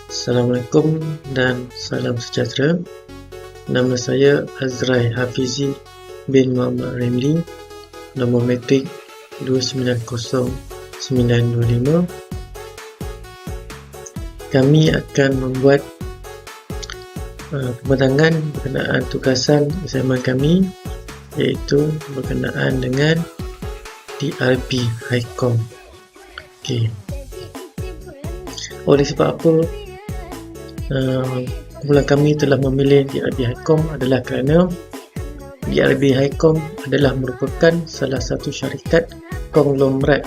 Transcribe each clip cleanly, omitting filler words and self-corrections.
Assalamualaikum dan salam sejahtera. Nama saya Azrai Hafizi bin Muhammad Ramli, nombor metrik 290925. Kami akan membuat pemetangan berkenaan tugasan assignment kami, iaitu berkenaan dengan DRB HiCom. Okey. Oleh sebab apa kumpulan kami telah memilih DRB HiCom adalah kerana DRB HiCom adalah merupakan salah satu syarikat konglomerat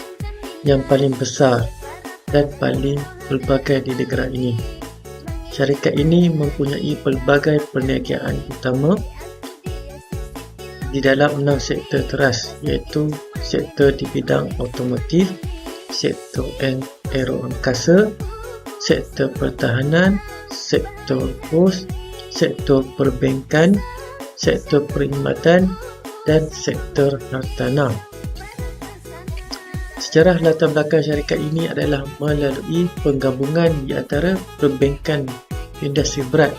yang paling besar dan paling pelbagai di negara ini. Syarikat ini mempunyai pelbagai perniagaan utama di dalam 6 sektor teras, iaitu sektor di bidang automotif, sektor aeroangkasa, sektor pertahanan, sektor pos, sektor perbankan, sektor perkhidmatan dan sektor hartanah. Sejarah latar belakang syarikat ini adalah melalui penggabungan di antara Perbankan Industri Berat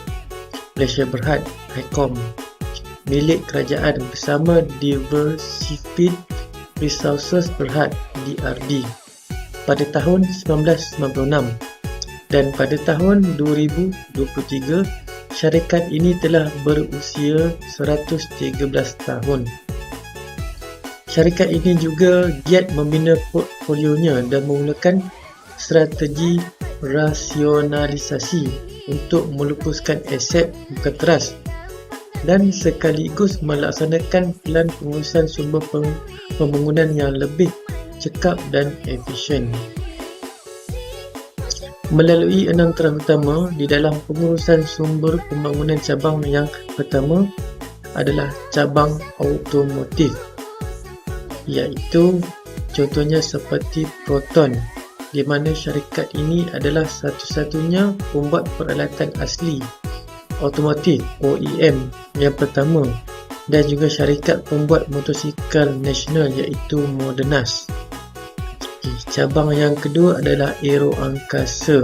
Malaysia Berhad HiCom milik kerajaan bersama Diversified Resources Berhad DRB pada tahun 1996. Dan pada tahun 2023, syarikat ini telah berusia 113 tahun. Syarikat ini juga giat membina portfolionya dan menggunakan strategi rasionalisasi untuk melupuskan aset bukan teras dan sekaligus melaksanakan plan pengurusan sumber pembangunan yang lebih cekap dan efisien. Melalui 6 terah utama di dalam pengurusan sumber pembangunan, cabang yang pertama adalah cabang automotif, iaitu contohnya seperti Proton, di mana syarikat ini adalah satu-satunya pembuat peralatan asli automotif OEM yang pertama, dan juga syarikat pembuat motosikal nasional iaitu Modernas. Cabang yang kedua adalah aeroangkasa,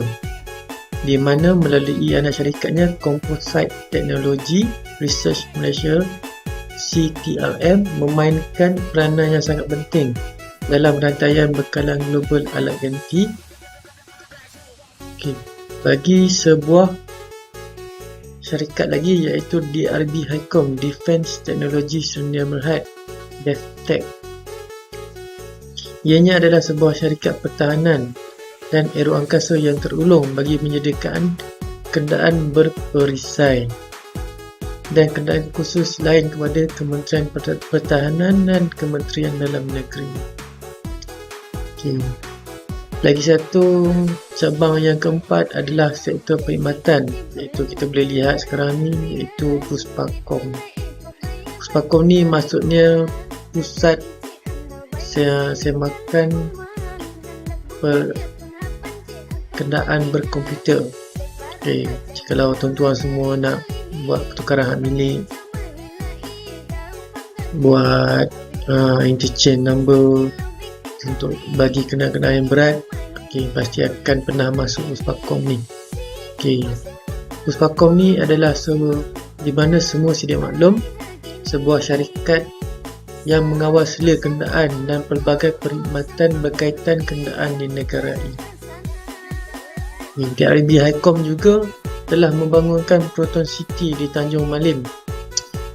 di mana melalui anak syarikatnya Composite Technology Research Malaysia CTRM memainkan peranan yang sangat penting dalam rantaian bekalan global alat ganti bagi sebuah syarikat lagi, iaitu DRB HiCom Defence Technology Sdn Bhd DefTech. Ianya adalah sebuah syarikat pertahanan dan aeroangkasa yang terulung bagi menyediakan kenderaan berperisai dan kenderaan khusus lain kepada Kementerian Pertahanan dan Kementerian Dalam Negeri. Lagi satu cabang yang keempat adalah sektor perkhidmatan, iaitu kita boleh lihat sekarang ni, iaitu Puspakom. Puspakom ni maksudnya pusat semakan kenderaan berkomputer. Jikalau tuan-tuan semua nak buat pertukaran hak milik, buat interchange number untuk bagi kenderaan-kenderaan yang berat, pasti akan pernah masuk Puspakom ni. Puspakom ni adalah di mana semua sedia maklum, sebuah syarikat yang mengawal selia kenderaan dan pelbagai perkhidmatan berkaitan kenderaan di negara ini. DRB HiCom juga telah membangunkan Proton City di Tanjung Malim.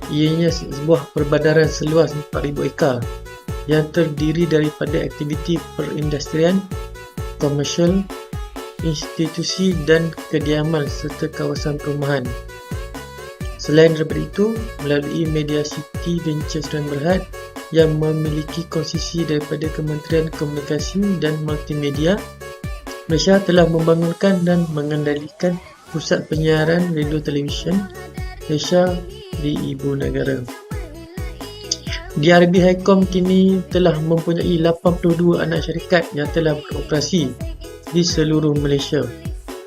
Ianya sebuah perbandaran seluas 4,000 ekar yang terdiri daripada aktiviti perindustrian, komersial, institusi dan kediaman serta kawasan perumahan. Selain daripada itu, melalui Media City Ventures Sdn Bhd yang memiliki konsesi daripada Kementerian Komunikasi dan Multimedia, Malaysia telah membangunkan dan mengendalikan pusat penyiaran radio televisyen Malaysia di ibu negara. DRB HiCom kini telah mempunyai 82 anak syarikat yang telah beroperasi di seluruh Malaysia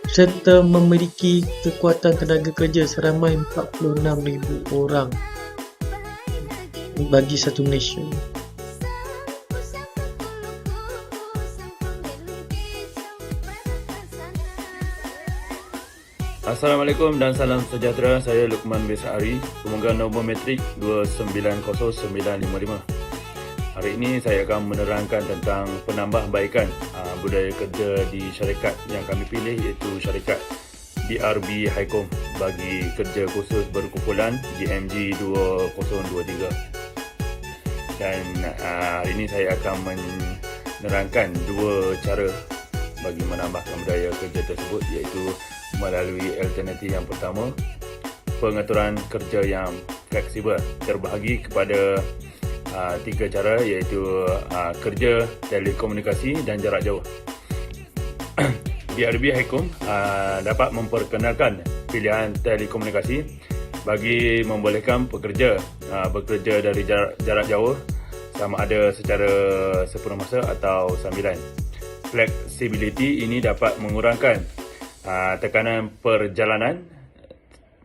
serta memiliki kekuatan tenaga kerja seramai 46,000 orang bagi satu Malaysia. Assalamualaikum dan salam sejahtera. Saya Luqman Besari, pemegang nombor metrik 290955. Hari ini saya akan menerangkan tentang penambahbaikan budaya kerja di syarikat yang kami pilih, iaitu syarikat DRB Highcom bagi kerja khusus berkumpulan GMG 2023. Dan hari ini saya akan menerangkan dua cara bagi menambahkan budaya kerja tersebut, iaitu melalui alternatif yang pertama, pengaturan kerja yang fleksibel, terbahagi kepada tiga cara, iaitu kerja, telekomunikasi dan jarak jauh. DRB Highcom dapat memperkenalkan pilihan telekomunikasi bagi membolehkan pekerja bekerja dari jarak jauh, sama ada secara sepenuh masa atau sambilan. Flexibility ini dapat mengurangkan tekanan perjalanan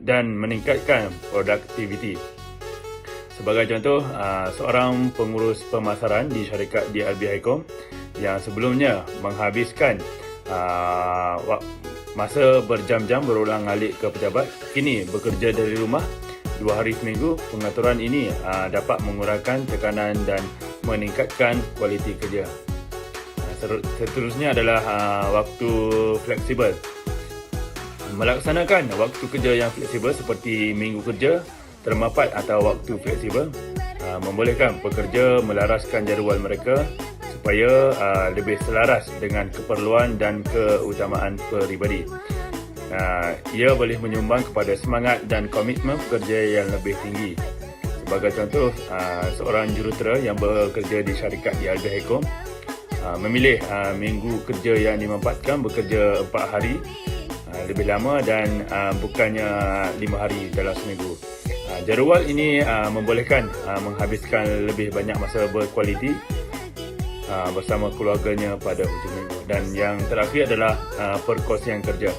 dan meningkatkan produktiviti. Sebagai contoh, seorang pengurus pemasaran di syarikat DRB Highcom yang sebelumnya menghabiskan masa berjam-jam berulang-alik ke pejabat, kini bekerja dari rumah 2 hari seminggu. Pengaturan ini dapat mengurangkan tekanan dan meningkatkan kualiti kerja. Seterusnya adalah waktu fleksibel. Melaksanakan waktu kerja yang fleksibel seperti minggu kerja termapat atau waktu fleksibel membolehkan pekerja melaraskan jadual mereka supaya lebih selaras dengan keperluan dan keutamaan peribadi. Ia boleh menyumbang kepada semangat dan komitmen pekerja yang lebih tinggi. Sebagai contoh, seorang jurutera yang bekerja di syarikat DRB Highcom memilih minggu kerja yang dimanfaatkan bekerja 4 hari lebih lama dan bukannya 5 hari dalam seminggu. Jadual ini membolehkan menghabiskan lebih banyak masa berkualiti bersama keluarganya pada hujung minggu. Dan yang terakhir adalah perkongsian kerja.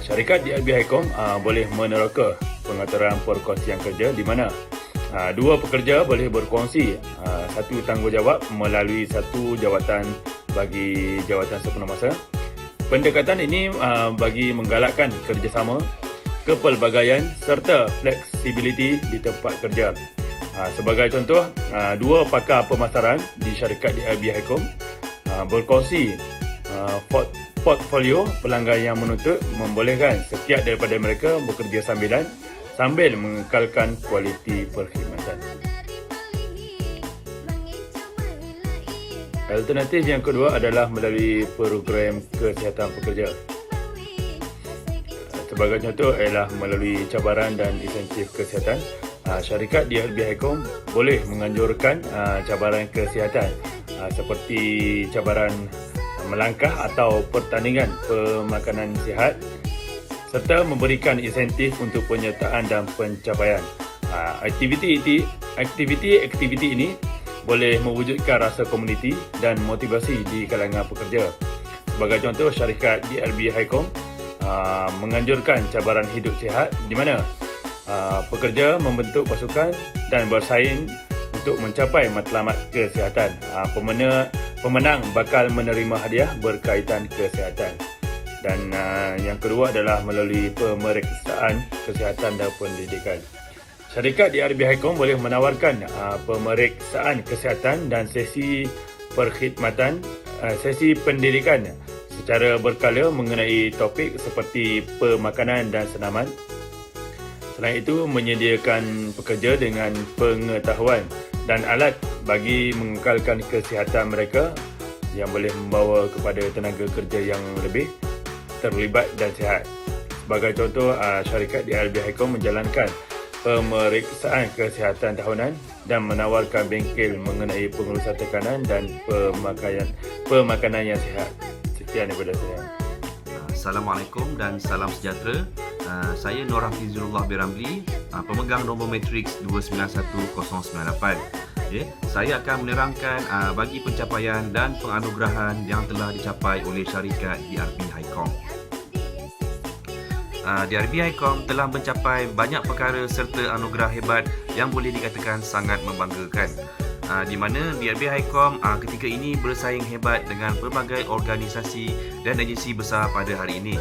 Syarikat DRB Highcom boleh meneroka pengaturan perkongsian kerja di mana dua pekerja boleh berkongsi satu tanggungjawab melalui satu jawatan bagi jawatan sepenuh masa. Pendekatan ini bagi menggalakkan kerjasama, kepelbagaian serta fleksibiliti di tempat kerja. Sebagai contoh, dua pakar pemasaran di syarikat DRB Highcom berkongsi portfolio pelanggan yang menuntut, membolehkan setiap daripada mereka bekerja sambil mengekalkan kualiti perkhidmatan. Alternatif yang kedua adalah melalui program kesihatan pekerja. Sebagai contoh ialah melalui cabaran dan insentif kesihatan. Syarikat DRB Highcom boleh menganjurkan cabaran kesihatan seperti cabaran melangkah atau pertandingan pemakanan sihat, serta memberikan insentif untuk penyertaan dan pencapaian. Aktiviti ini boleh mewujudkan rasa komuniti dan motivasi di kalangan pekerja. Sebagai contoh, syarikat DRB Highcom menganjurkan cabaran hidup sihat di mana pekerja membentuk pasukan dan bersaing untuk mencapai matlamat kesihatan. Pemenang bakal menerima hadiah berkaitan kesihatan. Dan yang kedua adalah melalui pemeriksaan kesihatan dan pendidikan. Syarikat DRB Highcom boleh menawarkan pemeriksaan kesihatan dan sesi pendidikan secara berkala mengenai topik seperti pemakanan dan senaman. Selain itu, menyediakan pekerja dengan pengetahuan dan alat bagi mengekalkan kesihatan mereka yang boleh membawa kepada tenaga kerja yang lebih terlibat dan sihat. Sebagai contoh, syarikat DRB Highcom menjalankan pemeriksaan kesihatan tahunan dan menawarkan bengkel mengenai pengurusan tekanan dan pemakanan yang sihat. Sekian daripada saya. Assalamualaikum dan salam sejahtera. Saya Nur Hafizullah Biramli, pemegang nombor matriks 291098. Saya akan menerangkan bagi pencapaian dan penganugerahan yang telah dicapai oleh syarikat DRB Highcom. DRB Highcom telah mencapai banyak perkara serta anugerah hebat yang boleh dikatakan sangat membanggakan. Di mana DRB Highcom ketika ini bersaing hebat dengan pelbagai organisasi dan agensi besar pada hari ini.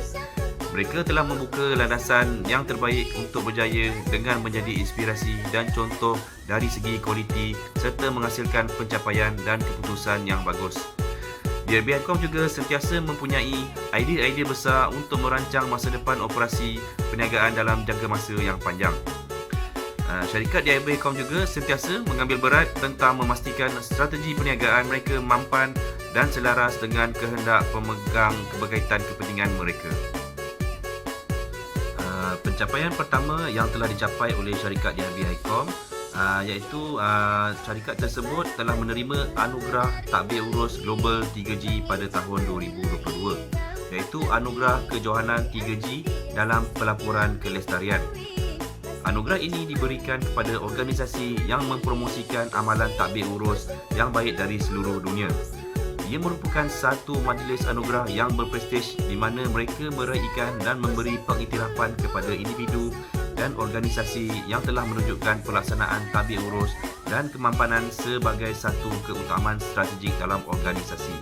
Mereka telah membuka landasan yang terbaik untuk berjaya dengan menjadi inspirasi dan contoh dari segi kualiti serta menghasilkan pencapaian dan keputusan yang bagus. DRB Hicom juga sentiasa mempunyai idea-idea besar untuk merancang masa depan operasi perniagaan dalam jangka masa yang panjang. Syarikat DRB Hicom juga sentiasa mengambil berat tentang memastikan strategi perniagaan mereka mampan dan selaras dengan kehendak pemegang berkaitan kepentingan mereka. Pencapaian pertama yang telah dicapai oleh syarikat DRB Hicom iaitu syarikat tersebut telah menerima anugerah Takbir Urus Global 3G pada tahun 2022, iaitu anugerah kejohanan 3G dalam pelaporan kelestarian. Anugerah ini diberikan kepada organisasi yang mempromosikan amalan takbir urus yang baik dari seluruh dunia. Ia merupakan satu majlis anugerah yang berprestij di mana mereka meraihkan dan memberi pengiktirafan kepada individu dan organisasi yang telah menunjukkan pelaksanaan takbir urus dan kemampanan sebagai satu keutamaan strategik dalam organisasi.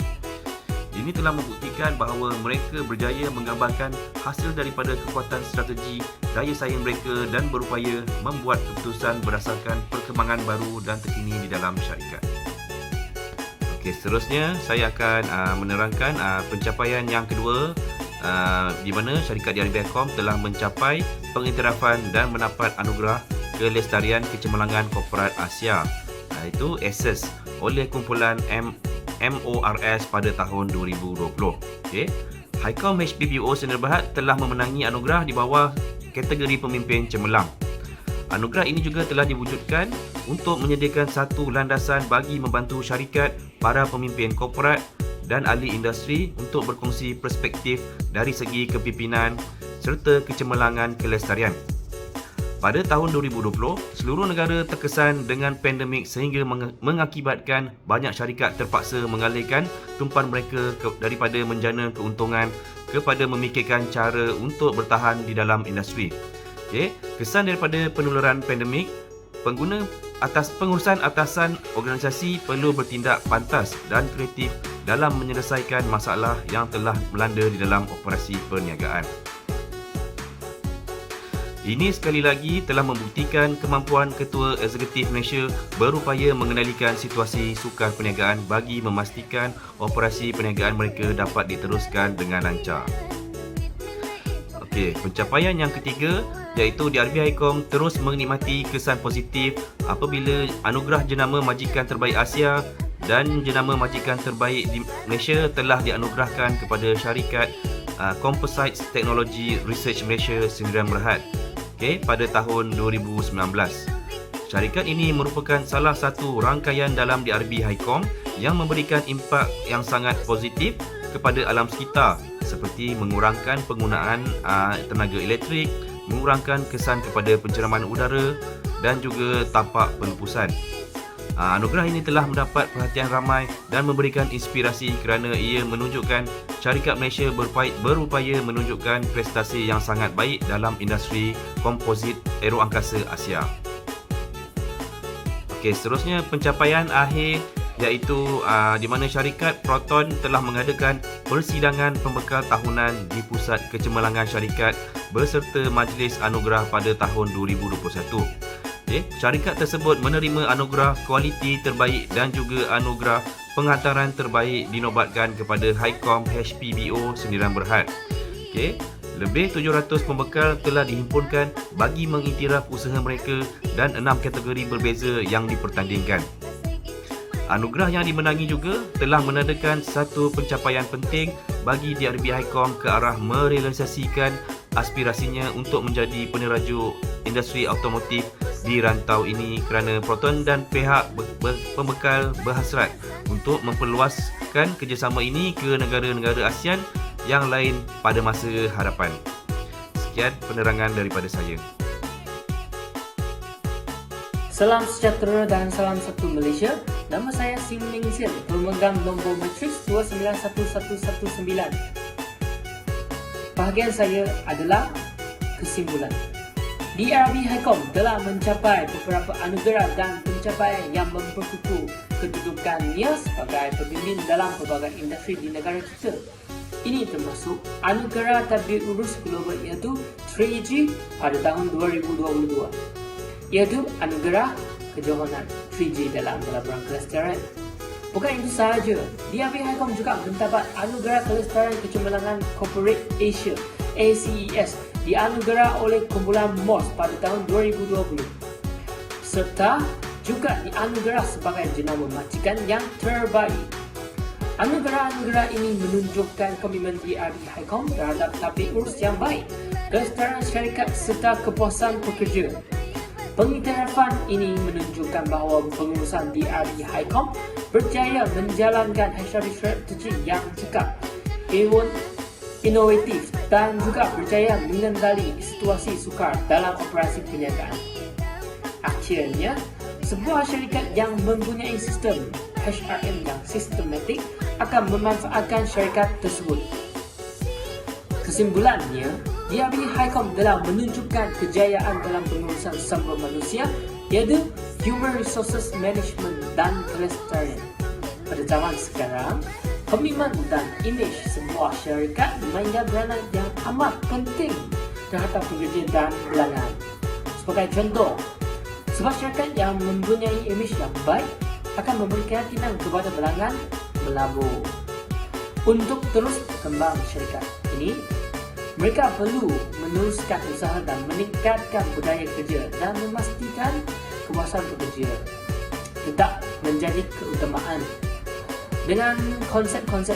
Ini telah membuktikan bahawa mereka berjaya menggambarkan hasil daripada kekuatan strategi, daya saing mereka dan berupaya membuat keputusan berdasarkan perkembangan baru dan terkini di dalam syarikat. Seterusnya saya akan menerangkan pencapaian yang kedua di mana syarikat DRB Hicom telah mencapai pengiktirafan dan mendapat anugerah kelestarian kecemerlangan korporat Asia, iaitu ACES, oleh kumpulan MORS pada tahun 2020. Hicom HPBO Sdn Bhd telah memenangi anugerah di bawah kategori pemimpin cemerlang. Anugerah ini juga telah diwujudkan untuk menyediakan satu landasan bagi membantu syarikat, para pemimpin korporat dan ahli industri untuk berkongsi perspektif dari segi kepimpinan serta kecemerlangan kelestarian. Pada tahun 2020, seluruh negara terkesan dengan pandemik sehingga mengakibatkan banyak syarikat terpaksa mengalihkan tumpuan mereka daripada menjana keuntungan kepada memikirkan cara untuk bertahan di dalam industri. Kesan daripada penularan pandemik, pengurusan atasan organisasi perlu bertindak pantas dan kreatif dalam menyelesaikan masalah yang telah melanda di dalam operasi perniagaan. Ini sekali lagi telah membuktikan kemampuan Ketua Eksekutif Malaysia berupaya mengendalikan situasi sukar perniagaan bagi memastikan operasi perniagaan mereka dapat diteruskan dengan lancar. Pencapaian yang ketiga iaitu DRB Hicom terus menikmati kesan positif apabila anugerah jenama majikan terbaik Asia dan jenama majikan terbaik di Malaysia telah dianugerahkan kepada syarikat Composite Technology Research Malaysia Sdn Bhd pada tahun 2019. Syarikat ini merupakan salah satu rangkaian dalam DRB Hicom yang memberikan impak yang sangat positif kepada alam sekitar seperti mengurangkan penggunaan tenaga elektrik, mengurangkan kesan kepada penceraman udara dan juga tapak pelupusan. Anugerah ini telah mendapat perhatian ramai dan memberikan inspirasi kerana ia menunjukkan syarikat Malaysia berupaya menunjukkan prestasi yang sangat baik dalam industri komposit aeroangkasa Asia. Seterusnya pencapaian akhir iaitu di mana syarikat Proton telah mengadakan persidangan pembekal tahunan di Pusat Kecemerlangan Syarikat beserta Majlis Anugerah pada tahun 2021. Syarikat tersebut menerima anugerah kualiti terbaik dan juga anugerah penghantaran terbaik dinobatkan kepada Hicom HPBO Sdn Bhd. Lebih 700 pembekal telah dihimpunkan bagi mengiktiraf usaha mereka dan 6 kategori berbeza yang dipertandingkan. Anugerah yang dimenangi juga telah menandakan satu pencapaian penting bagi DRB Hicom ke arah merealisasikan aspirasinya untuk menjadi peneraju industri automotif di rantau ini kerana Proton dan pihak pembekal berhasrat untuk memperluaskan kerjasama ini ke negara-negara ASEAN yang lain pada masa hadapan. Sekian penerangan daripada saya. Salam sejahtera dan salam satu Malaysia. Nama saya Sim Ning Sir, pemegang nombor matriks 291119. Bahagian saya adalah kesimpulan. DRB Hicom telah mencapai beberapa anugerah dan pencapaian yang memperkukuh kedudukannya sebagai pemimpin dalam pelbagai industri di negara kita. Ini termasuk anugerah tadbir urus global iaitu 3G pada tahun 2022, iaitu anugerah kejohanan 3G dalam pelaburan kelestarian. Bukan itu sahaja, DRB HiCom juga mendapat anugerah kelestarian kecemerlangan Corporate Asia ACES dianugerah oleh kumpulan MOS pada tahun 2020, serta juga dianugerah sebagai jenama majikan yang terbaik. Anugerah-anugerah ini menunjukkan komitmen DRB HiCom terhadap tadbir urus yang baik, kelestarian syarikat serta kepuasan pekerja. Pengiktirafan ini menunjukkan bahawa pengurusan DRB HiCom berjaya menjalankan HRD strategi yang cekap, inovatif dan juga berjaya mengendali situasi sukar dalam operasi perniagaan. Akhirnya, sebuah syarikat yang mempunyai sistem HRM yang sistematik akan memanfaatkan syarikat tersebut. Kesimpulannya, DRB HiCom telah menunjukkan kejayaan dalam pengurusan sumber manusia, iaitu Human Resources Management dan Kelestarian. Pada zaman sekarang, komitmen dan imej sebuah syarikat memainkan peranan yang amat penting terhadap pekerja dan pelanggan. Sebagai contoh, sebuah syarikat yang mempunyai imej yang baik akan memberi keyakinan kepada pelanggan melabur. Untuk terus berkembang syarikat ini, mereka perlu meneruskan usaha dan meningkatkan budaya kerja dan memastikan kepuasan pekerja tetap menjadi keutamaan. Dengan konsep-konsep